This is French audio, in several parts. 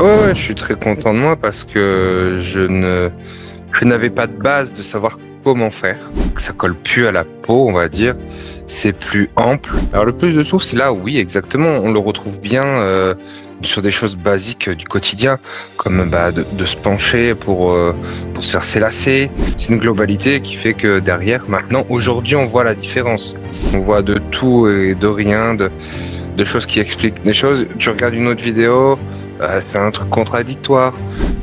Ah ouais, ouais, je suis très content de moi parce que je n'avais pas de base de savoir comment faire. Ça colle plus à la peau, on va dire. C'est plus ample. Alors le plus de souffle, c'est là, oui, exactement. On le retrouve bien sur des choses basiques du quotidien, comme de se pencher pour se faire sélasser. C'est une globalité qui fait que derrière, maintenant, aujourd'hui, on voit la différence. On voit de tout et de rien, de choses qui expliquent des choses. Tu regardes une autre vidéo, c'est un truc contradictoire.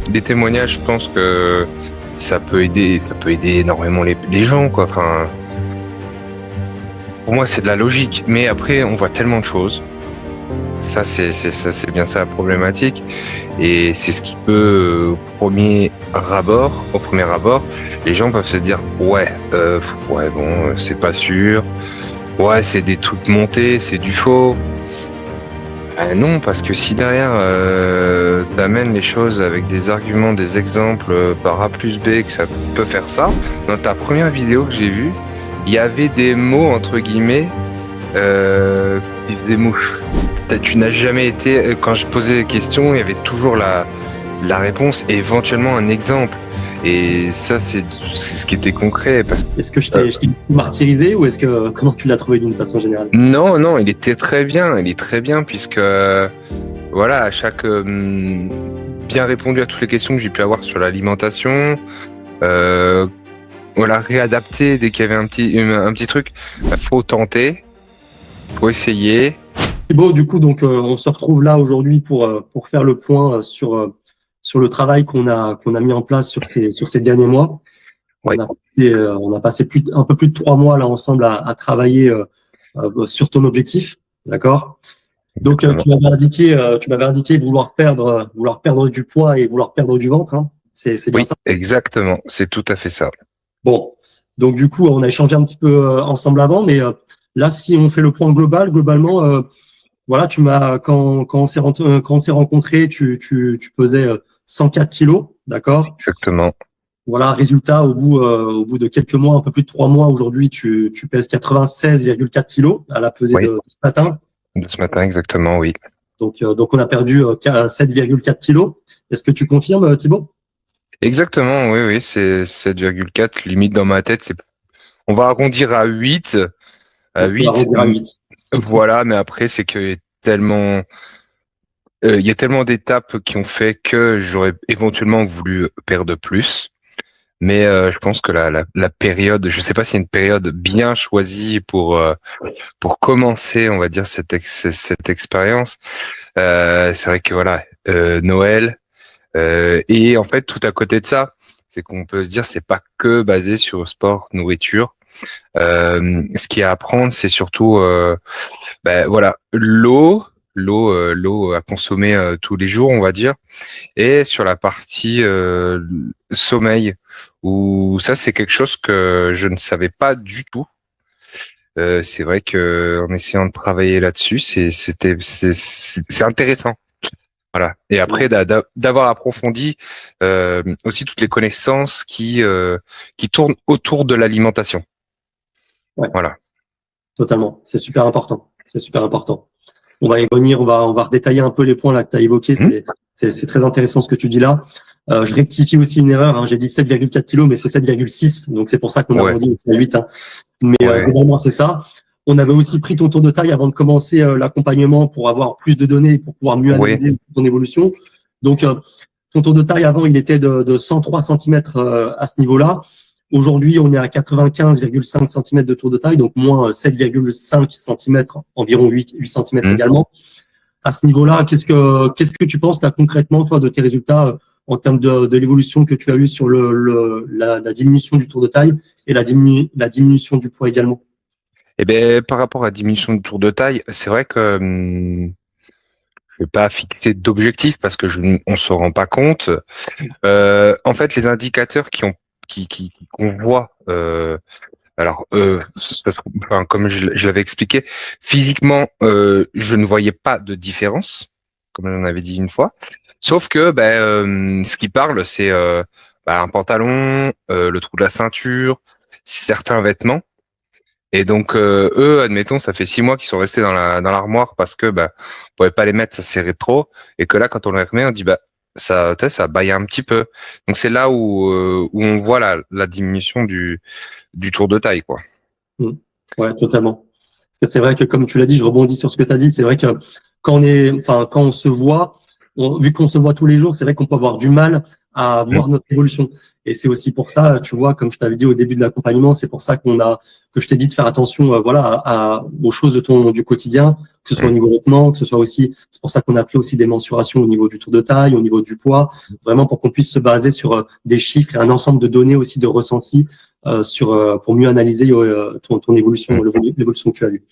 Des témoignages, je pense que ça peut aider énormément les gens, quoi. Enfin, pour moi, c'est de la logique. Mais après, on voit tellement de choses. Ça, c'est bien ça la problématique. Et c'est ce qui peut, au premier abord, les gens peuvent se dire, ouais, bon, c'est pas sûr. Ouais, c'est des trucs montés, c'est du faux. Non, parce que si derrière t'amènes les choses avec des arguments, des exemples par A plus B que ça peut faire ça, dans ta première vidéo que j'ai vue, il y avait des mots entre guillemets qui faisaient mouche. Tu n'as jamais été, quand je posais des questions, il y avait toujours la réponse et éventuellement un exemple. Et ça, c'est ce qui était concret. Parce que Est-ce que je t'ai martyrisé ou comment tu l'as trouvé d'une façon générale? non, non, il était très bien. Il est très bien puisque voilà, à chaque bien répondu à toutes les questions que j'ai pu avoir sur l'alimentation. Voilà, réadapter dès qu'il y avait un petit truc. Faut tenter, faut essayer. Thibaut, du coup, donc on se retrouve là aujourd'hui pour faire le point sur le travail qu'on a mis en place sur ces derniers mois. Ouais. On a passé un peu plus de 3 mois là ensemble à travailler sur ton objectif, d'accord? Donc tu m'avais indiqué vouloir perdre du poids et vouloir perdre du ventre, hein. C'est bien Oui, ça? exactement. C'est tout à fait ça. Bon, donc du coup, on a échangé un petit peu ensemble avant, mais là, si on fait le point globalement, voilà, quand on s'est rencontrés, tu pesais 104 kilos, d'accord? Exactement. Voilà, résultat, au bout de quelques mois, un peu plus de 3 mois, aujourd'hui, tu pèses 96,4 kilos à la pesée Oui, de ce matin. de ce matin, exactement, oui. Donc on a perdu 7,4 kilos. Est-ce que tu confirmes, Thibaut? Exactement, oui, oui, c'est 7,4. Limite dans ma tête, on va arrondir à 8. À Donc on va 8. redire à 8. Voilà, mais après, c'est que tellement, il y a tellement d'étapes qui ont fait que j'aurais éventuellement voulu perdre plus. Mais je pense que la période, je sais pas s'il y a une période bien choisie pour commencer, on va dire, cette expérience. C'est vrai que voilà, Noël, et en fait, tout à côté de ça, c'est qu'on peut se dire, c'est pas que basé sur le sport, nourriture. Ce qu'il y a à apprendre, c'est surtout, voilà, l'eau à consommer tous les jours, on va dire, et sur la partie sommeil, où ça, c'est quelque chose que je ne savais pas du tout. C'est vrai que en essayant de travailler là-dessus, c'est intéressant. Voilà. Et après d'avoir approfondi aussi toutes les connaissances qui tournent autour de l'alimentation. Ouais, Voilà. totalement. C'est super important. C'est super important. On va y revenir, on va redétailler un peu les points là que tu as évoqués. Mmh. C'est très intéressant ce que tu dis là. Je rectifie aussi une erreur, hein. J'ai dit 7,4 kilos, mais c'est 7,6. Donc c'est pour ça qu'on a Ouais. arrondi aussi à 8, hein. Mais Ouais. globalement, c'est ça. On avait aussi pris ton tour de taille avant de commencer l'accompagnement pour avoir plus de données et pour pouvoir mieux Ouais. analyser ton évolution. Donc ton tour de taille avant, il était de 103 cm à ce niveau-là. Aujourd'hui, on est à 95,5 cm de tour de taille, donc moins 7,5 cm, environ 8 cm Mmh. également. À ce niveau-là, qu'est-ce que tu penses là concrètement, toi, de tes résultats en termes de l'évolution que tu as eu sur la diminution du tour de taille et la diminution du poids également? Eh ben, par rapport à la diminution du tour de taille, c'est vrai que je vais pas fixer d'objectif parce que on se rend pas compte. En fait, les indicateurs qu'on voit, alors, enfin, comme je l'avais expliqué, physiquement, je ne voyais pas de différence, comme on avait dit une fois. Sauf que, ce qui parle, c'est un pantalon, le trou de la ceinture, certains vêtements. Et donc eux, admettons, ça fait 6 mois qu'ils sont restés dans l'armoire parce que on pouvait pas les mettre, ça serrait trop. Et que là, quand on les remet, on dit ça baille un petit peu. Donc c'est là où on voit la diminution du tour de taille, quoi. Ouais, totalement. Parce que c'est vrai que, comme tu l'as dit, je rebondis sur ce que tu as dit, c'est vrai que quand on se voit, vu qu'on se voit tous les jours, c'est vrai qu'on peut avoir du mal à voir notre évolution. Et c'est aussi pour ça, tu vois, comme je t'avais dit au début de l'accompagnement, c'est pour ça que je t'ai dit de faire attention, voilà, aux choses du quotidien, que ce soit au niveau vêtements, que ce soit aussi, c'est pour ça qu'on a pris aussi des mensurations au niveau du tour de taille, au niveau du poids, vraiment pour qu'on puisse se baser sur des chiffres et un ensemble de données aussi de ressentis pour mieux analyser ton évolution, l'évolution que tu as eue.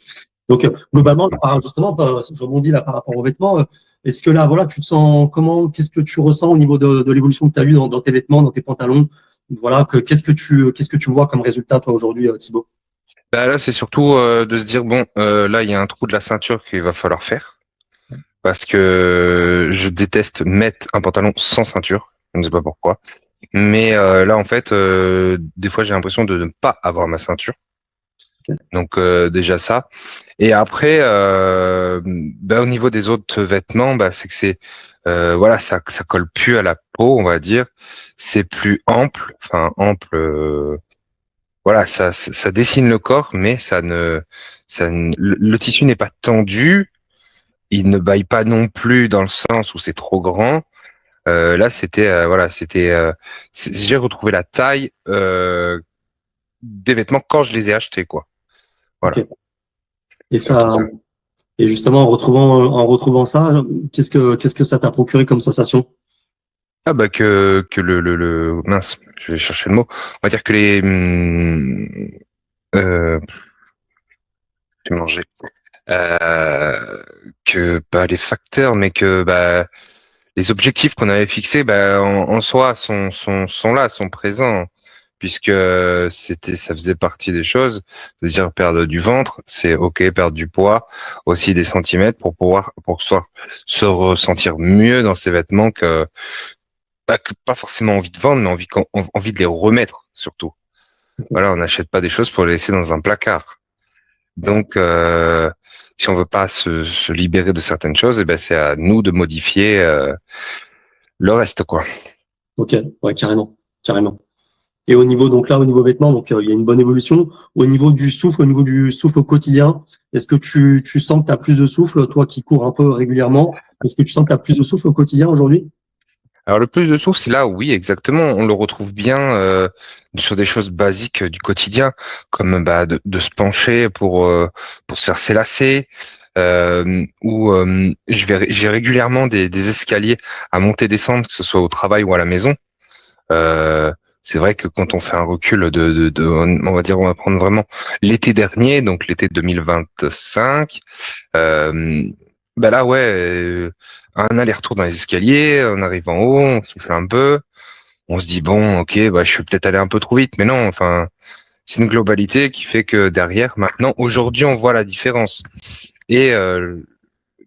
Donc, globalement, justement, je rebondis là par rapport aux vêtements. Est-ce que là, voilà, tu te sens comment? Qu'est-ce que tu ressens au niveau de l'évolution que tu as eue dans tes vêtements, dans tes pantalons? Voilà, qu'est-ce que tu vois comme résultat, toi, aujourd'hui, Thibaut? Bah là, c'est surtout de se dire, bon, là, il y a un trou de la ceinture qu'il va falloir faire. Parce que je déteste mettre un pantalon sans ceinture. Je ne sais pas pourquoi. Mais là, en fait, des fois, j'ai l'impression de ne pas avoir ma ceinture. Okay. Donc déjà ça. Et après, au niveau des autres vêtements, c'est que voilà, ça colle plus à la peau, on va dire. C'est plus ample, enfin ample. Voilà, ça dessine le corps, mais le tissu n'est pas tendu. Il ne baille pas non plus dans le sens où c'est trop grand. Là, j'ai retrouvé la taille des vêtements quand je les ai achetés, quoi. Voilà. Okay. Et justement, en retrouvant ça, qu'est-ce que ça t'a procuré comme sensation? Ah que le mince, je vais chercher le mot. On va dire que euh, j'ai mangé. Que les facteurs, mais que les objectifs qu'on avait fixés, en soi sont là, sont présents, puisque ça faisait partie des choses. C'est-à-dire perdre du ventre, c'est ok, perdre du poids, aussi des centimètres pour se ressentir mieux dans ses vêtements que pas forcément envie de vendre, mais envie de les remettre surtout. Voilà, on n'achète pas des choses pour les laisser dans un placard. Donc, si on veut pas se libérer de certaines choses, c'est à nous de modifier le reste, quoi. Ok, ouais, carrément, carrément. Et au niveau vêtements, donc il y a une bonne évolution. Au niveau du souffle au quotidien, est-ce que tu sens que tu as plus de souffle, toi qui cours un peu régulièrement, est-ce que tu sens que tu as plus de souffle au quotidien aujourd'hui? Alors le plus de sources, c'est là, oui, exactement. On le retrouve bien sur des choses basiques du quotidien, comme de se pencher pour se faire sélasser, ou j'ai régulièrement des escaliers à monter et descendre, que ce soit au travail ou à la maison. C'est vrai que quand on fait un recul on va dire, on va prendre vraiment l'été dernier, donc l'été 2025, là, ouais, un aller-retour dans les escaliers, on arrive en haut, on souffle un peu, on se dit bon, ok, je suis peut-être allé un peu trop vite, mais non, enfin, c'est une globalité qui fait que derrière, maintenant, aujourd'hui, on voit la différence. Et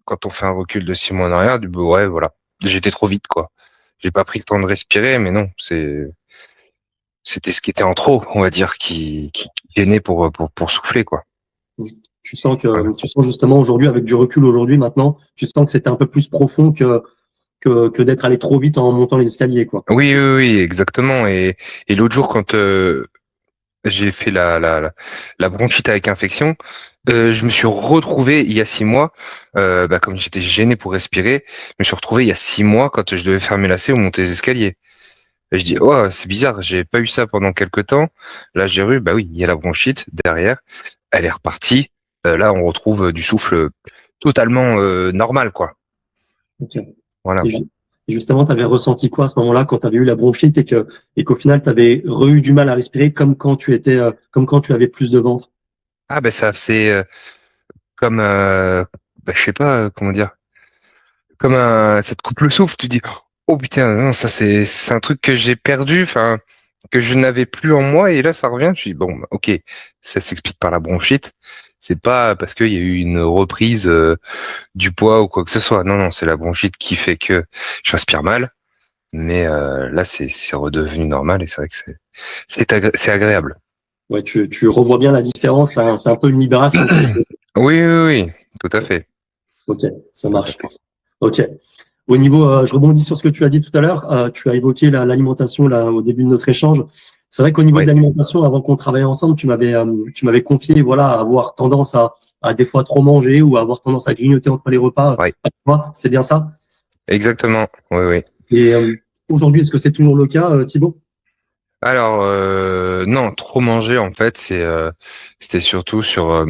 quand on fait un recul de 6 mois en arrière, ouais, voilà, j'étais trop vite, quoi. J'ai pas pris le temps de respirer, mais non, c'était ce qui était en trop, on va dire, qui est né pour souffler, quoi. Voilà. Tu sens justement aujourd'hui, avec du recul aujourd'hui maintenant, tu sens que c'était un peu plus profond que d'être allé trop vite en montant les escaliers, quoi. Oui, oui, oui, exactement. Et l'autre jour, quand j'ai fait la bronchite avec infection, je me suis retrouvé il y a 6 mois, comme j'étais gêné pour respirer, je me suis retrouvé il y a 6 mois quand je devais faire mes lacets ou monter les escaliers. Et je dis, oh, c'est bizarre, j'ai pas eu ça pendant quelques temps. Là, j'ai eu, oui, il y a la bronchite derrière, elle est repartie. Là, on retrouve du souffle totalement normal, quoi. Okay. Voilà. Et justement, tu avais ressenti quoi à ce moment-là quand tu avais eu la bronchite et qu'au final, tu avais eu du mal à respirer comme quand tu avais plus de ventre? Ah, ça c'est comme, je sais pas comment dire, comme ça te coupe le souffle. Tu dis, oh putain, non, ça c'est un truc que j'ai perdu, enfin que je n'avais plus en moi, et là ça revient. Je dis bon, ok, ça s'explique par la bronchite. C'est pas parce qu'il y a eu une reprise du poids ou quoi que ce soit. Non, non, c'est la bronchite qui fait que je respire mal. Mais là, c'est redevenu normal, et c'est vrai que c'est agréable. Ouais, tu revois bien la différence. C'est un peu une libération. Oui, oui, oui, tout à fait. Ok, ça marche. Ok. Au niveau, je rebondis sur ce que tu as dit tout à l'heure. Tu as évoqué l'alimentation là au début de notre échange. C'est vrai qu'au niveau Oui, de l'alimentation, avant qu'on travaille ensemble, tu m'avais confié, voilà, à avoir tendance à des fois trop manger ou à avoir tendance à grignoter entre les repas. oui, C'est bien ça? exactement. Oui, oui. Et aujourd'hui, est-ce que c'est toujours le cas, Thibaut? Alors, non, trop manger, en fait, c'était surtout sur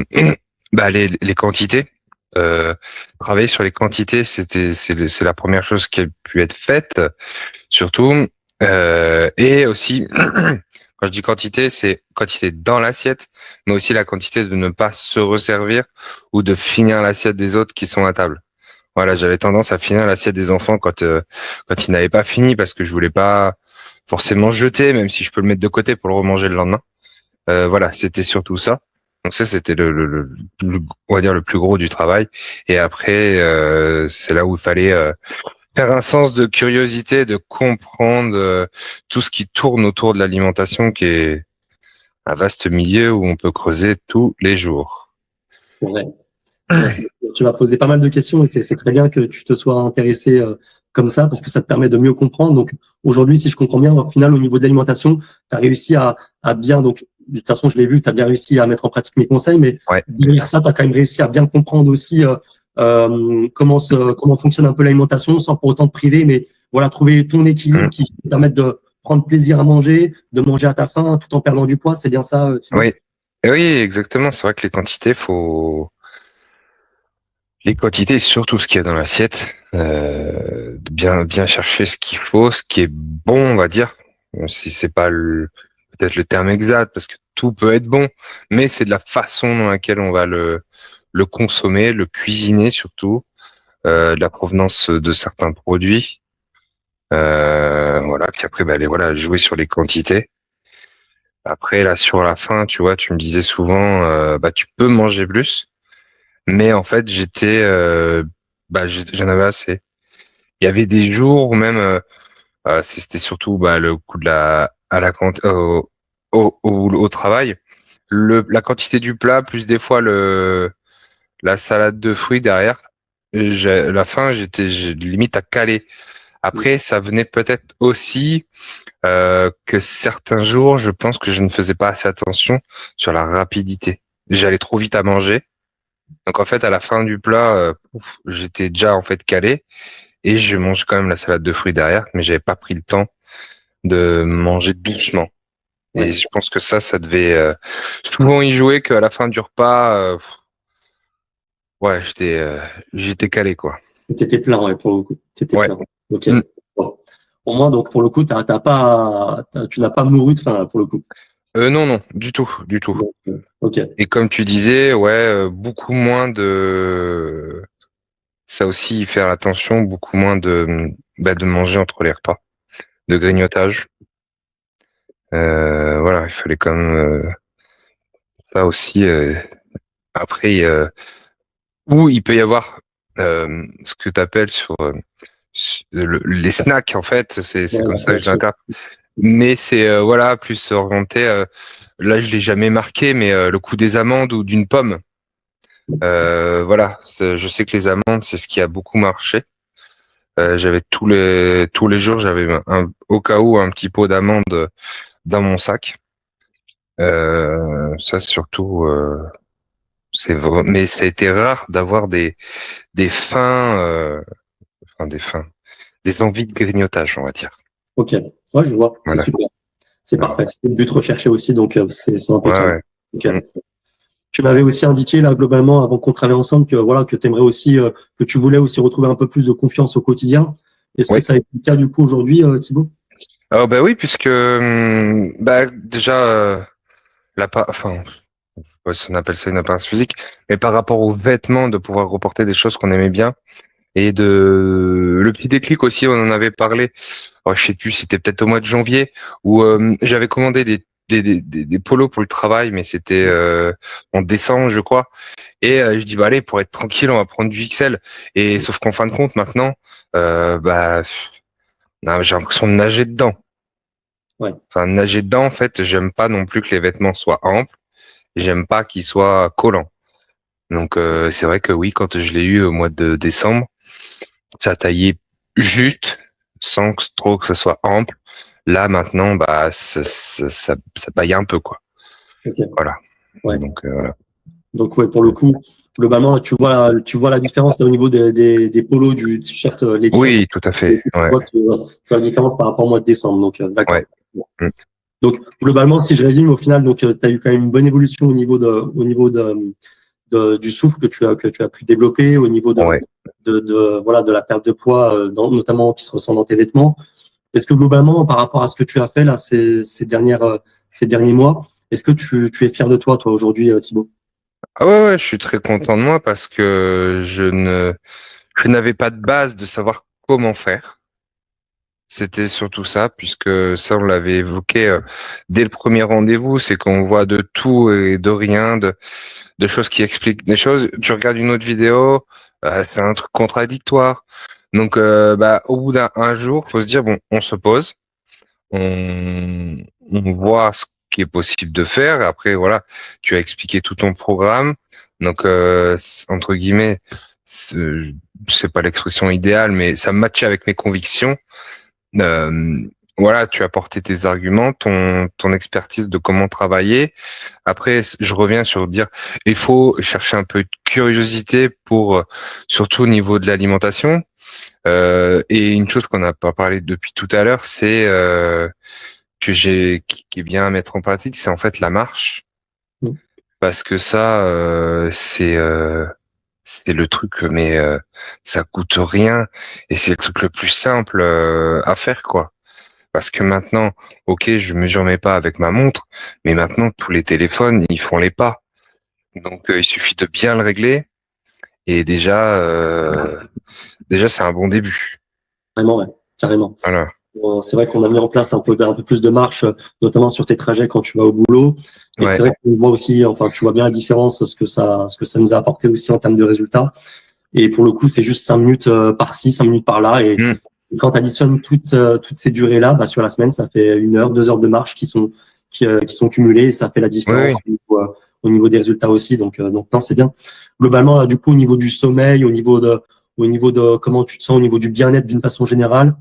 bah, les quantités. Euh, Travailler sur les quantités, c'est la première chose qui a pu être faite, surtout. Et aussi, quand je dis quantité, c'est quantité dans l'assiette, mais aussi la quantité de ne pas se resservir ou de finir l'assiette des autres qui sont à table. Voilà, j'avais tendance à finir l'assiette des enfants quand ils n'avaient pas fini parce que je voulais pas forcément jeter, même si je peux le mettre de côté pour le remanger le lendemain. Voilà, c'était surtout ça. Donc ça, c'était on va dire le plus gros du travail. Et après, c'est là où il fallait faire un sens de curiosité, de comprendre tout ce qui tourne autour de l'alimentation, qui est un vaste milieu où on peut creuser tous les jours. C'est vrai. C'est vrai. Tu m'as posé pas mal de questions et c'est très bien que tu te sois intéressé comme ça parce que ça te permet de mieux comprendre. Donc aujourd'hui, si je comprends bien, au final, au niveau de l'alimentation, tu as réussi à bien, donc de toute façon, je l'ai vu, tu as bien réussi à mettre en pratique mes conseils, mais Ouais. derrière ça, tu as quand même réussi à bien comprendre aussi comment fonctionne un peu l'alimentation sans pour autant te priver, mais voilà, trouver ton équilibre Mm. qui te permette de prendre plaisir à manger, de manger à ta faim tout en perdant du poids. C'est bien ça, Thibaut? Oui. Et oui, exactement. C'est vrai que les quantités, surtout ce qu'il y a dans l'assiette, de bien chercher ce qu'il faut, ce qui est bon, on va dire. Bon, si c'est pas peut-être le terme exact, parce que tout peut être bon, mais c'est de la façon dans laquelle on va le consommer, le cuisiner surtout, de la provenance de certains produits. Voilà, puis après, bah, voilà, jouer sur les quantités. Après, là, sur la fin, tu vois, tu me disais souvent, bah, tu peux manger plus, mais en fait, j'en avais assez. Il y avait des jours où même, c'était surtout bah, le coup de à la au travail, la quantité du plat plus des fois la salade de fruits derrière. La fin, j'ai limite à caler. Après, ça venait peut-être aussi que certains jours, je pense que je ne faisais pas assez attention sur la rapidité. J'allais trop vite à manger. Donc en fait, à la fin du plat, j'étais déjà en fait calé et je mange quand même la salade de fruits derrière, mais j'avais pas pris le temps de manger doucement. Et Ouais. je pense que ça devait souvent y jouer qu'à la fin du repas, ouais, j'étais calé quoi. T'étais plein, ouais, pour le coup. T'étais Ouais. plein. Ok. Mm. Bon. Au moins, donc, pour le coup, tu n'as pas mouru de faim, là, pour le coup. Non, non, du tout, du tout. Donc, ok. Et comme tu disais, ouais, beaucoup moins ça aussi, faire attention, beaucoup moins de manger entre les repas, de grignotage. Voilà, il fallait quand même ça aussi. Après, où il peut y avoir ce que tu appelles les snacks, en fait, c'est Ouais, comme la ça que je collation. l'interprète. Mais c'est voilà, plus orienté. Là, je l'ai jamais marqué, mais le coup des amandes ou d'une pomme. Voilà, je sais que les amandes, c'est ce qui a beaucoup marché. J'avais tous les jours, j'avais au cas où un petit pot d'amandes dans mon sac. Ça surtout, mais ça a été rare d'avoir des fins, enfin des fins, des envies de grignotage, on va dire. Ok. Ouais, je vois. C'est Voilà. super. C'est Voilà. parfait. C'est le but recherché aussi, donc c'est Ouais, impeccable. ouais. Ok. Mm. Tu m'avais aussi indiqué, là, globalement, avant qu'on travaille ensemble, que voilà, que t'aimerais aussi, que tu voulais aussi retrouver un peu plus de confiance au quotidien. Est-ce que Oui. ça a été le cas, du coup, aujourd'hui, Thibaut? Alors bah oui, puisque bah déjà enfin ouais, on appelle ça une apparence physique, mais par rapport aux vêtements, de pouvoir reporter des choses qu'on aimait bien. Et le petit déclic aussi, on en avait parlé. Oh, je sais plus, c'était peut-être au mois de janvier où j'avais commandé des polos pour le travail, mais c'était en décembre, je crois. Et je dis bah allez, pour être tranquille, on va prendre du XL. Et sauf qu'en fin de compte, maintenant, non, j'ai l'impression de nager dedans. Ouais. Enfin, nager dedans, en fait, j'aime pas non plus que les vêtements soient amples. J'aime pas qu'ils soient collants. Donc c'est vrai que oui, quand je l'ai eu au mois de décembre, ça taillait juste, sans trop que ce soit ample. Là, maintenant, bah, ça paille un peu, quoi. Ok. Voilà. Ouais. Donc, voilà. Donc ouais, pour le coup, globalement, tu vois la différence là, au niveau des polos du t-shirt, les t-shirts. Oui, tout à fait. Tu Ouais, vois, tu vois la différence par rapport au mois de décembre. Donc d'accord. ouais. Bon. Mm. Donc globalement, si je résume, au final, donc tu as eu quand même une bonne évolution au niveau du souffle que tu as pu développer, au niveau Ouais. voilà de la perte de poids, notamment qui se ressent dans tes vêtements. Est-ce que globalement, par rapport à ce que tu as fait là ces derniers mois, est-ce que tu es fier de toi aujourd'hui, Thibaut? Ah ouais, ouais, je suis très content de moi parce que je n'avais pas de base de savoir comment faire. C'était surtout ça, puisque ça, on l'avait évoqué dès le premier rendez-vous, c'est qu'on voit de tout et de rien, de choses qui expliquent des choses. Tu regardes une autre vidéo, c'est un truc contradictoire. Donc, bah, au bout d'un jour, faut se dire, bon, on se pose, on, on voit ce qui est possible de faire. Après, voilà, tu as expliqué tout ton programme. Donc, entre guillemets, c'est pas l'expression idéale, mais ça matchait avec mes convictions. Euh, voilà, tu as apporté tes arguments, ton expertise de comment travailler. Après, je reviens sur dire, il faut chercher un peu de curiosité pour, surtout au niveau de l'alimentation. Et une chose qu'on n'a pas parlé depuis tout à l'heure, c'est qui est bien à mettre en pratique, c'est en fait la marche, Mm. parce que ça, c'est le truc, mais ça coûte rien et c'est le truc le plus simple à faire, quoi. Parce que maintenant, ok, je mesure mes pas avec ma montre, mais maintenant tous les téléphones, ils font les pas. Donc il suffit de bien le régler et déjà c'est un bon début. Carrément, ouais, carrément. Voilà. C'est vrai qu'on a mis en place un peu plus de marche, notamment sur tes trajets quand tu vas au boulot. Et c'est Ouais. vrai qu'on voit aussi, enfin, tu vois bien la différence, ce que ça nous a apporté aussi en termes de résultats. Et pour le coup, c'est juste 5 minutes par-ci, 5 minutes par-là. Et Hmm. quand tu additionnes toutes ces durées-là, bah, sur la semaine, ça fait 1 heure, 2 heures de marche qui sont cumulées et ça fait la Oui, différence oui. au niveau des résultats aussi. Donc non, c'est bien. Globalement, là, du coup, au niveau du sommeil, au niveau de comment tu te sens, au niveau du bien-être d'une façon générale,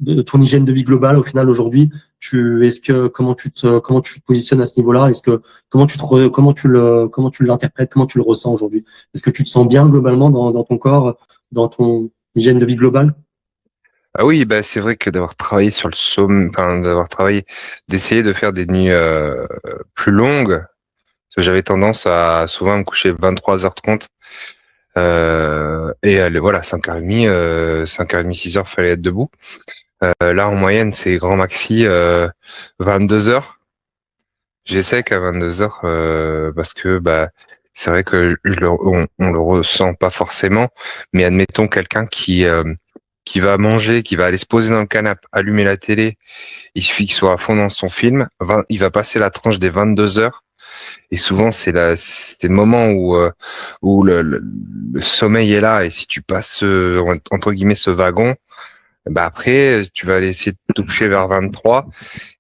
de ton hygiène de vie globale au final aujourd'hui, comment tu te positionnes à ce niveau-là? Comment tu l'interprètes, comment tu le ressens aujourd'hui? Est-ce que tu te sens bien globalement dans ton corps, dans ton hygiène de vie globale? Ah oui, bah c'est vrai que d'avoir travaillé sur le sommeil, enfin d'essayer de faire des nuits plus longues, parce que j'avais tendance à souvent me coucher 23h30 et voilà 5h30, 5h30, 6h, fallait être debout. Là en moyenne c'est grand maxi 22h. J'essaie qu'à 22h parce que bah c'est vrai que on le ressent pas forcément, mais admettons quelqu'un qui va manger, qui va aller se poser dans le canapé, allumer la télé, il suffit qu'il soit à fond dans son film, il va passer la tranche des 22 heures. Et souvent, c'est le moment où le sommeil est là. Et si tu passes, entre guillemets, ce wagon, bah après, tu vas aller essayer de te coucher vers 23.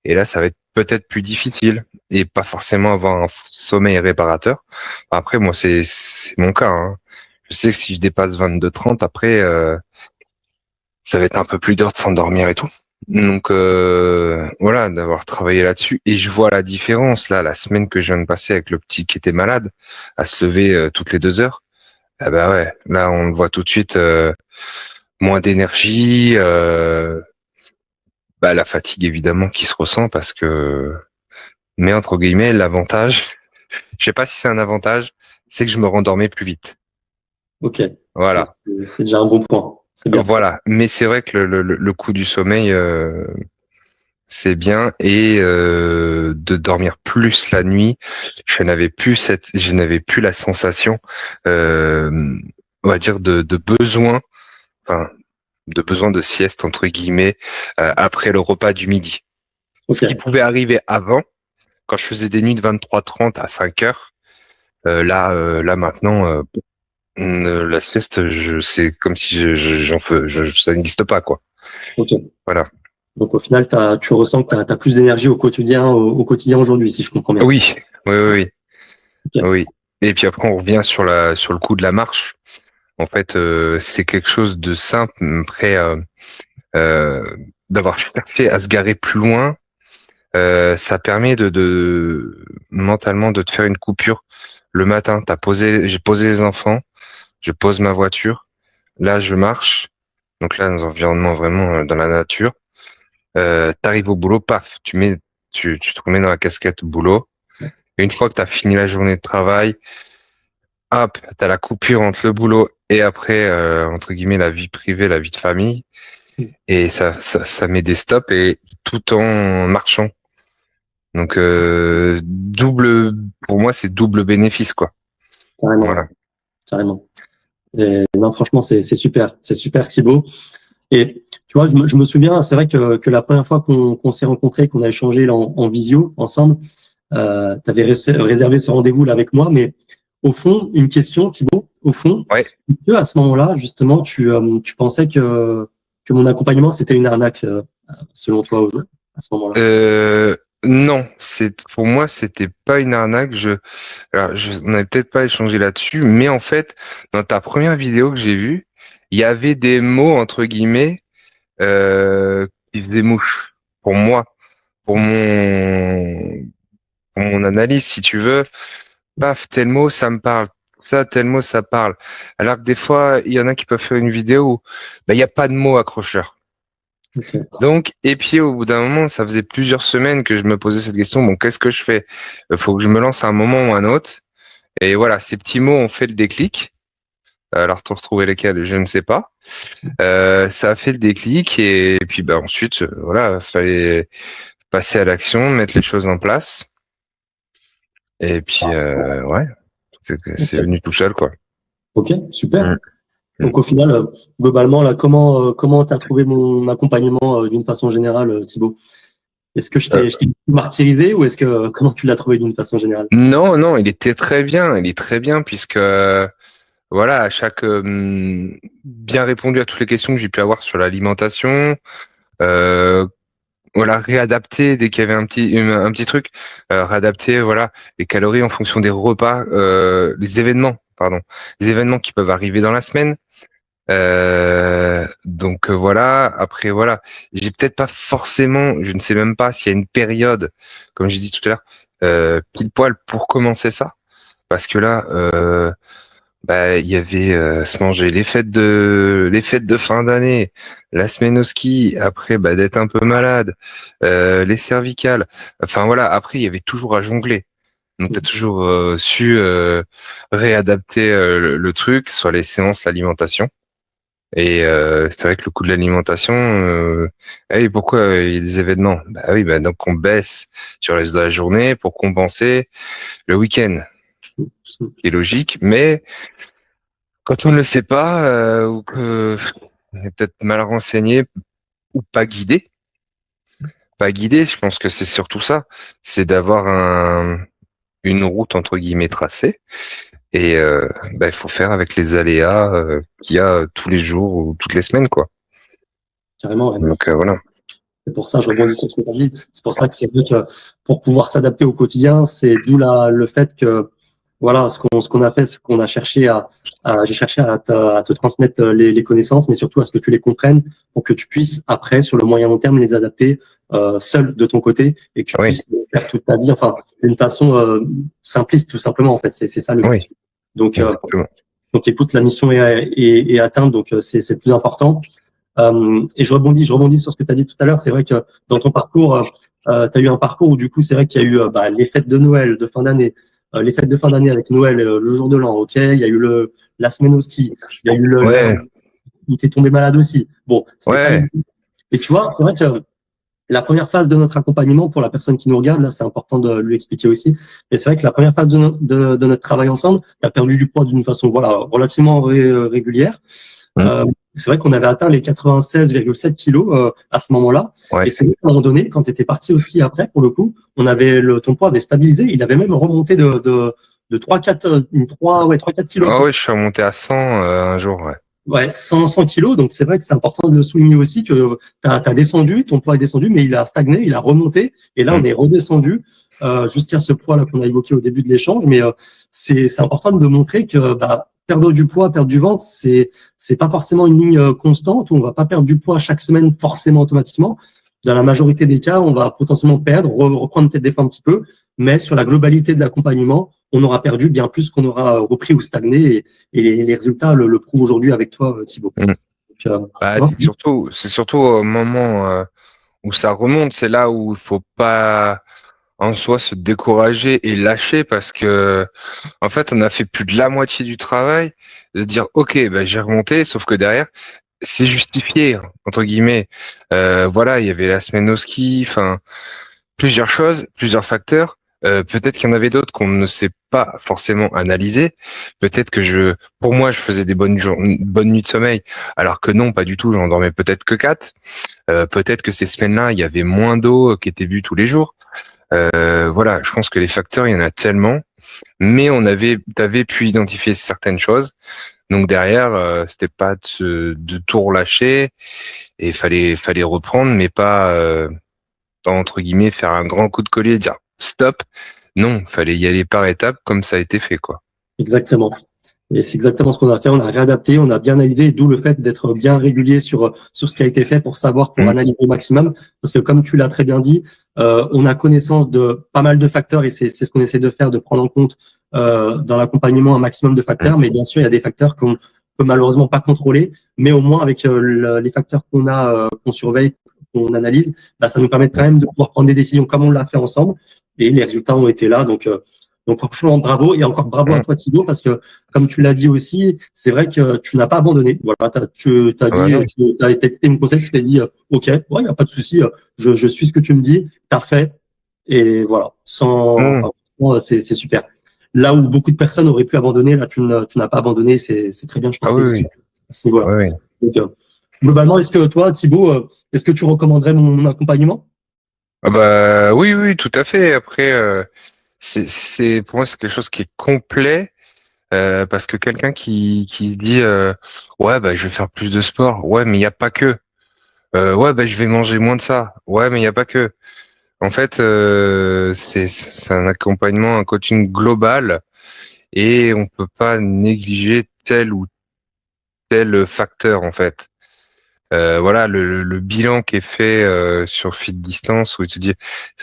Et là, ça va être peut-être plus difficile. Et pas forcément avoir un sommeil réparateur. Après, moi, c'est mon cas, hein. Je sais que si je dépasse 22-30, après, ça va être un peu plus dur de s'endormir et tout. Donc voilà, d'avoir travaillé là-dessus. Et je vois la différence là, la semaine que je viens de passer avec le petit qui était malade, à se lever toutes les 2 heures. Ah bah ouais, là on le voit tout de suite, moins d'énergie, bah, la fatigue évidemment qui se ressent parce que, mais entre guillemets, l'avantage, je sais pas si c'est un avantage, c'est que je me rendormais plus vite. Ok. Donc, Voilà, c'est déjà un bon point. C'est bien. voilà. Mais c'est vrai que le coup du sommeil. C'est bien et de dormir plus la nuit. Je n'avais plus la sensation, euh, on va dire de besoin, enfin de besoin de sieste entre guillemets après le repas du midi. Ce Ok. qui pouvait arriver avant, quand je faisais des nuits de 23h30 à 5 heures. Là maintenant, la sieste, c'est comme si j'en fais, ça n'existe pas quoi. Ok. Voilà. Donc au final, tu ressens que tu as plus d'énergie au quotidien aujourd'hui, si je comprends bien. Oui, oui, oui, oui. Ok. Oui. Et puis après, on revient sur le coup de la marche. En fait, c'est quelque chose de simple. Après, d'avoir cherché à se garer plus loin, ça permet de mentalement de te faire une coupure le matin. J'ai posé les enfants, je pose ma voiture, là je marche. Donc là, dans un environnement vraiment dans la nature. T'arrives au boulot, paf, tu te remets dans la casquette boulot. Et une fois que t'as fini la journée de travail, hop, t'as la coupure entre le boulot et après, entre guillemets, la vie privée, la vie de famille. Et ça met des stops et tout en marchant. Donc, pour moi, c'est double bénéfice, quoi. Carrément, Voilà. carrément. Et non, franchement, c'est super Thibaut. Et tu vois, je me souviens, c'est vrai que la première fois qu'on s'est rencontrés, qu'on a échangé là, en visio ensemble, tu avais réservé ce rendez-vous là avec moi, mais au fond, une question, Thibaut, au fond, Ouais. est-ce que à ce moment-là, justement, tu pensais que mon accompagnement, c'était une arnaque, selon toi, à ce moment-là? Non, pour moi, c'était pas une arnaque. On n'avait peut-être pas échangé là-dessus, mais en fait, dans ta première vidéo que j'ai vue, il y avait des mots entre guillemets qui faisaient mouche pour moi, pour mon pour mon analyse, si tu veux. Paf, tel mot, ça me parle. Ça, tel mot, ça parle. Alors que des fois, il y en a qui peuvent faire une vidéo où il n'y a pas de mots accrocheurs. Okay. Donc, et puis au bout d'un moment, ça faisait plusieurs semaines que je me posais cette question. Bon, qu'est-ce que je fais? Faut que je me lance à un moment ou à un autre. Et voilà, ces petits mots ont fait le déclic. Alors, te retrouver lesquels, je ne sais pas. Ça a fait le déclic et puis bah ensuite, voilà, fallait passer à l'action, mettre les choses en place. Et puis ouais, c'est venu tout seul, quoi. Ok, super. Mm. Donc au final, globalement, là, comment t'as trouvé mon accompagnement d'une façon générale, Thibaut? Est-ce que je t'ai martyrisé ou comment tu l'as trouvé d'une façon générale? Non, non, il était très bien. Il est très bien puisque voilà, à chaque bien répondu à toutes les questions que j'ai pu avoir sur l'alimentation. Voilà, réadapter dès qu'il y avait un petit truc, réadapter voilà les calories en fonction des repas, les événements, pardon, les événements qui peuvent arriver dans la semaine. Donc voilà, après voilà, j'ai peut-être pas forcément, je ne sais même pas s'il y a une période, comme j'ai dit tout à l'heure, pile poil pour commencer ça, parce que là, bah il y avait se manger les fêtes de fin d'année, la semaine au ski, après bah d'être un peu malade, les cervicales, enfin voilà, après il y avait toujours à jongler. Donc tu as toujours su réadapter le truc, soit les séances, l'alimentation. Et c'est vrai que le coût de l'alimentation, ah oui, pourquoi il y a des événements? Bah oui, bah donc on baisse sur le reste de la journée pour compenser le week-end, ce qui est logique. Mais quand on ne le sait pas ou que on est peut-être mal renseigné ou pas guidé, je pense que c'est surtout ça, c'est d'avoir une route entre guillemets tracée. Et bah, il faut faire avec les aléas qu'il y a tous les jours ou toutes les semaines, quoi. Carrément, ouais. Donc voilà. C'est pour ça, je rebondis sur ce que tu as dit. C'est pour ça que c'est vrai que pour pouvoir s'adapter au quotidien, c'est d'où le fait que, voilà, ce qu'on a fait, ce qu'on a cherché j'ai cherché à te transmettre les connaissances, mais surtout à ce que tu les comprennes pour que tu puisses après, sur le moyen long terme, les adapter seul de ton côté et que tu puisses faire toute ta vie, enfin, d'une façon simpliste, tout simplement, en fait. C'est ça le but. Oui. Donc, écoute, la mission est atteinte, donc c'est le plus important. Et je rebondis sur ce que tu as dit tout à l'heure. C'est vrai que dans ton parcours, tu as eu un parcours où du coup, c'est vrai qu'il y a eu les fêtes de Noël, de fin d'année, les fêtes de fin d'année avec Noël, le jour de l'an, ok. Il y a eu la semaine au ski. Il y a eu il t'est tombé malade aussi. Bon, ouais. Et tu vois, c'est vrai que la première phase de notre accompagnement pour la personne qui nous regarde, là, c'est important de lui expliquer aussi. Et c'est vrai que la première phase de notre travail ensemble, tu as perdu du poids d'une façon, voilà, relativement régulière. C'est vrai qu'on avait atteint les 96,7 kilos à ce moment-là. Ouais. Et c'est vrai qu'à un moment donné, quand tu étais parti au ski après, pour le coup, ton poids avait stabilisé. Il avait même remonté de 3-4 kilos. Ah ouais, je suis remonté à 100 un jour, ouais. Ouais, 100 kilos. Donc, c'est vrai que c'est important de le souligner aussi que t'as descendu, ton poids est descendu, mais il a stagné, il a remonté. Et là, on est redescendu jusqu'à ce poids-là qu'on a évoqué au début de l'échange. Mais c'est important de montrer que perdre du poids, perdre du ventre, c'est pas forcément une ligne constante où on va pas perdre du poids chaque semaine forcément automatiquement. Dans la majorité des cas, on va potentiellement perdre, reprendre peut-être des fois un petit peu, mais sur la globalité de l'accompagnement, on aura perdu bien plus qu'on aura repris ou stagné, et les résultats le prouvent aujourd'hui avec toi, Thibaut. Mm. Donc, Bah, c'est surtout au moment où ça remonte, c'est là où il faut pas en soi se décourager et lâcher parce que en fait on a fait plus de la moitié du travail de dire ok bah, j'ai remonté sauf que derrière c'est justifié entre guillemets. Voilà, il y avait la semaine au ski, enfin plusieurs choses, plusieurs facteurs. Peut-être qu'il y en avait d'autres qu'on ne sait pas forcément analyser. Peut-être que pour moi, je faisais des bonnes nuits de sommeil, alors que non, pas du tout. J'en dormais peut-être que 4. Peut-être que ces semaines-là, il y avait moins d'eau qui était bu tous les jours. Voilà, je pense que les facteurs, il y en a tellement, mais t'avais pu identifier certaines choses. Donc derrière, c'était pas de tout relâcher et fallait reprendre, mais pas entre guillemets faire un grand coup de collier et dire stop. Non, fallait y aller par étapes comme ça a été fait, quoi. exactement. Et c'est exactement ce qu'on a fait. On a réadapté, on a bien analysé, d'où le fait d'être bien régulier sur ce qui a été fait pour savoir, pour Mm. analyser au maximum. Parce que comme tu l'as très bien dit, on a connaissance de pas mal de facteurs et c'est ce qu'on essaie de faire, de prendre en compte dans l'accompagnement un maximum de facteurs. Mais bien sûr, il y a des facteurs qu'on peut malheureusement pas contrôler. Mais au moins, avec les facteurs qu'on a, qu'on surveille, qu'on analyse, bah, ça nous permet quand même de pouvoir prendre des décisions comme on l'a fait ensemble. Et les résultats ont été là. Donc franchement, bravo et encore bravo à Mm. toi Thibaut parce que comme tu l'as dit aussi, c'est vrai que tu n'as pas abandonné. Voilà, tu as Ah bah dit, non. tu as été une conseil, tu t'es dit, ok, ouais, y a pas de souci, je suis ce que tu me dis, t'as fait et voilà, Mm. enfin, franchement, c'est super. Là où beaucoup de personnes auraient pu abandonner, là tu n'as pas abandonné, c'est très bien, je t'en Ah oui, félicite oui. à ce niveau-là. Ouais, ouais. Donc, globalement, est-ce que toi Thibaut, est-ce que tu recommanderais mon accompagnement? Ah bah oui, oui, tout à fait. Après, pour moi c'est quelque chose qui est complet. Parce que quelqu'un qui se dit ouais bah je vais faire plus de sport, ouais mais il n'y a pas que. Ouais bah je vais manger moins de ça, ouais mais il n'y a pas que. En fait c'est un accompagnement, un coaching global et on peut pas négliger tel ou tel facteur en fait. Voilà le bilan qui est fait sur Fit Distance où il te dit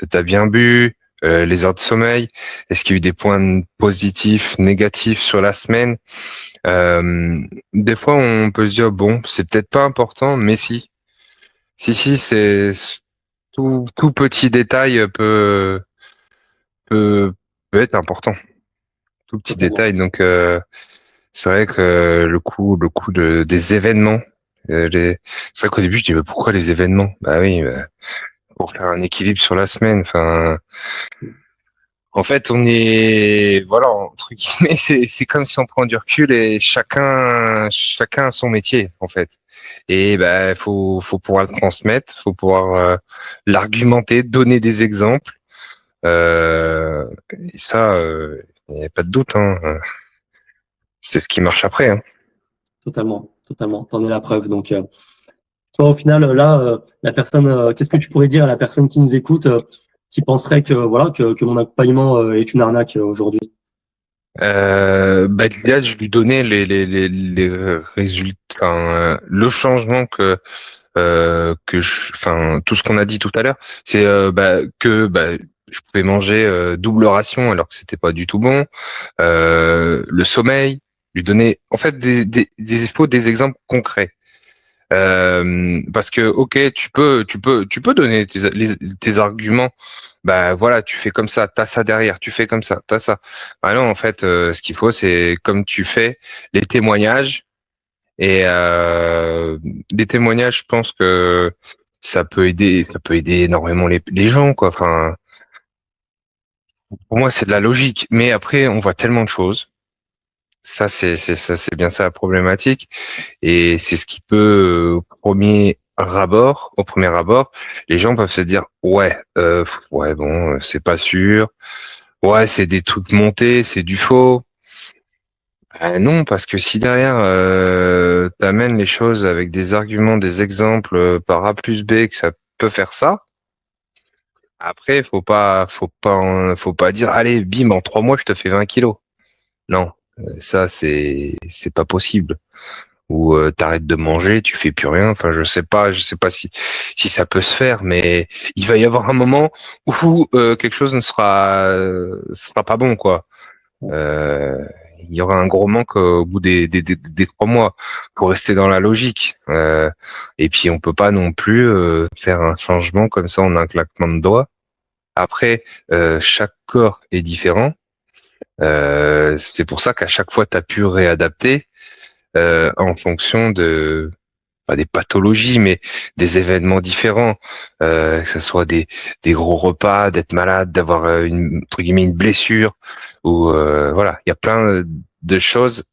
t'as bien bu, les heures de sommeil, est-ce qu'il y a eu des points positifs, négatifs sur la semaine. Des fois, on peut se dire, bon, c'est peut-être pas important, mais si. Si, c'est tout petit détail peut, peut être important. Tout petit Totalement. détail. Donc, c'est vrai que le coup des événements, c'est vrai qu'au début, je dis, mais pourquoi les événements? Bah oui, pour faire un équilibre sur la semaine. Enfin, en fait, voilà, entre guillemets, c'est comme si on prend du recul et chacun a son métier, en fait. Et ben, faut pouvoir le transmettre, faut pouvoir l'argumenter, donner des exemples. Et ça, il n'y a pas de doute, hein. C'est ce qui marche après, hein. Totalement, totalement. T'en es la preuve. Donc, toi, au final, là, la personne, qu'est-ce que tu pourrais dire à la personne qui nous écoute, qui penserait que voilà que mon accompagnement est une arnaque aujourd'hui? Bah, déjà, je lui donnais les résultats, enfin, le changement enfin, tout ce qu'on a dit tout à l'heure, c'est que je pouvais manger double ration alors que c'était pas du tout bon. Le sommeil, lui donner, en fait, des exemples concrets. Parce que ok, tu peux donner tes arguments. Bah voilà, tu fais comme ça, t'as ça derrière, tu fais comme ça, t'as ça. Bah non, en fait, ce qu'il faut, c'est comme tu fais les témoignages et les témoignages. Je pense que ça peut aider énormément les gens, quoi. Enfin, pour moi, c'est de la logique. Mais après, on voit tellement de choses. Ça, c'est bien ça la problématique. Et c'est ce qui peut, au premier abord, les gens peuvent se dire, ouais, ouais, bon, c'est pas sûr. Ouais, c'est des trucs montés, c'est du faux. Non, parce que si derrière, t'amènes les choses avec des arguments, des exemples par A plus B que ça peut faire ça, après, faut pas dire, allez, bim, en 3 mois, je te fais 20 kilos. Non, Ça, c'est pas possible. Ou t'arrêtes de manger, tu fais plus rien. Enfin, je sais pas si ça peut se faire, mais il va y avoir un moment où quelque chose ne sera pas bon, quoi. Euh, il y aura un gros manque au bout des 3 mois pour rester dans la logique. Et puis on peut pas non plus faire un changement comme ça en un claquement de doigts. Après, chaque corps est différent. C'est pour ça qu'à chaque fois, tu as pu réadapter en fonction de pas des pathologies, mais des événements différents, que ce soit des gros repas, d'être malade, d'avoir entre guillemets une blessure, ou voilà, il y a plein de choses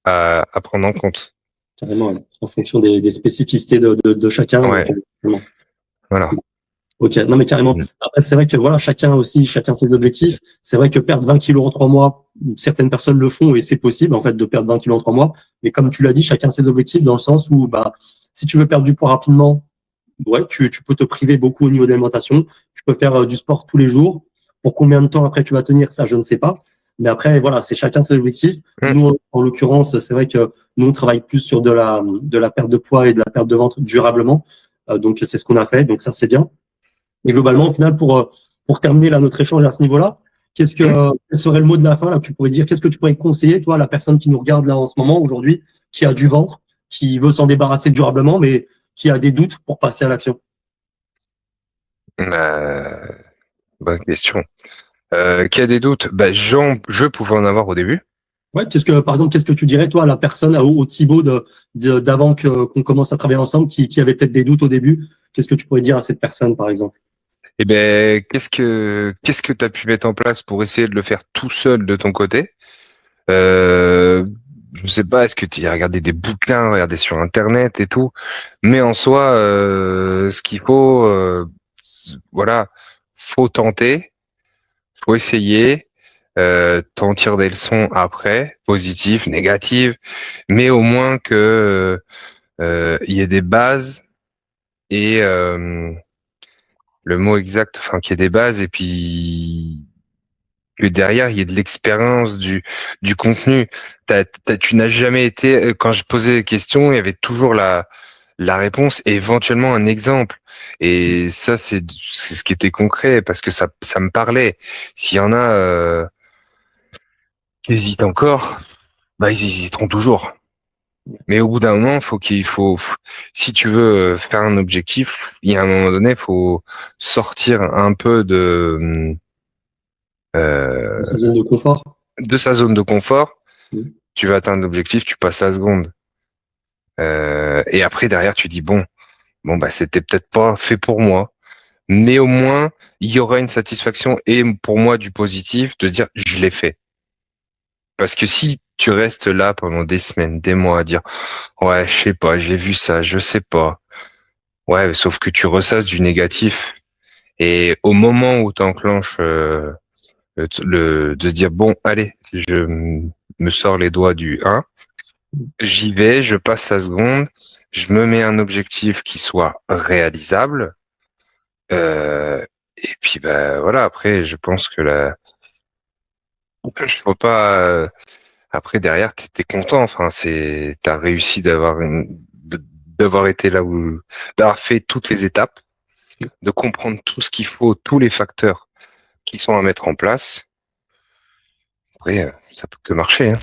à prendre en compte. Carrément, ouais. En fonction des spécificités de chacun. Donc, Ouais, voilà. ok, non mais carrément. Mm. Après, c'est vrai que voilà, chacun ses objectifs. C'est vrai que perdre 20 kilos en 3 mois, certaines personnes le font et c'est possible en fait de perdre 20 kilos en 3 mois. Mais comme tu l'as dit, chacun ses objectifs dans le sens où bah si tu veux perdre du poids rapidement, ouais, tu peux te priver beaucoup au niveau de l'alimentation. Tu peux faire du sport tous les jours. Pour combien de temps après tu vas tenir, ça je ne sais pas. Mais après, voilà, c'est chacun ses objectifs. Mm. Nous, en l'occurrence, c'est vrai que nous on travaille plus sur de la perte de poids et de la perte de ventre durablement. Donc c'est ce qu'on a fait. Donc ça c'est bien. Et globalement, au final, pour terminer là, notre échange à ce niveau-là, quel serait le mot de la fin là, que tu pourrais dire? Qu'est-ce que tu pourrais conseiller, toi, à la personne qui nous regarde là en ce moment, aujourd'hui, qui a du ventre, qui veut s'en débarrasser durablement, mais qui a des doutes pour passer à l'action? Euh, bonne question. Qui a des doutes? Je pouvais en avoir au début. Ouais, par exemple, qu'est-ce que tu dirais, toi, à la personne, au Thibaut d'avant qu'on commence à travailler ensemble, qui avait peut-être des doutes au début? Qu'est-ce que tu pourrais dire à cette personne, par exemple? Eh ben, qu'est-ce que tu as pu mettre en place pour essayer de le faire tout seul de ton côté? Euh, je sais pas, est-ce que tu as regardé des bouquins, regardé sur Internet et tout? Mais en soi, ce qu'il faut, voilà, faut tenter, faut essayer, t'en tires des leçons après, positives, négatives, mais au moins que il y ait des bases et le mot exact, enfin qu'il y ait des bases et puis que derrière il y ait de l'expérience du contenu. Tu n'as jamais été quand je posais des questions, il y avait toujours la réponse et éventuellement un exemple. Et ça c'est ce qui était concret parce que ça me parlait. S'il y en a qui hésitent encore, bah ils hésiteront toujours. Mais au bout d'un moment, si tu veux faire un objectif, il y a un moment donné, faut sortir un peu Dans euh, sa zone de confort? de sa zone de confort. Mm. Tu vas atteindre l'objectif, tu passes la seconde. Et après, derrière, tu dis, bon, bah, c'était peut-être pas fait pour moi. Mais au moins, il y aura une satisfaction et pour moi, du positif de dire, je l'ai fait. Parce que si tu restes là pendant des semaines, des mois à dire, ouais, je sais pas, j'ai vu ça, je sais pas. Ouais, sauf que tu ressasses du négatif. Et au moment où tu enclenches de se dire, bon, allez, me sors les doigts du 1, j'y vais, je passe la seconde, je me mets un objectif qui soit réalisable. Et puis bah voilà, après je pense que je faut pas après derrière t'es content, enfin t'as réussi d'avoir été là où d'avoir fait toutes les étapes, de comprendre tout ce qu'il faut, tous les facteurs qui sont à mettre en place. Après ça peut que marcher, hein.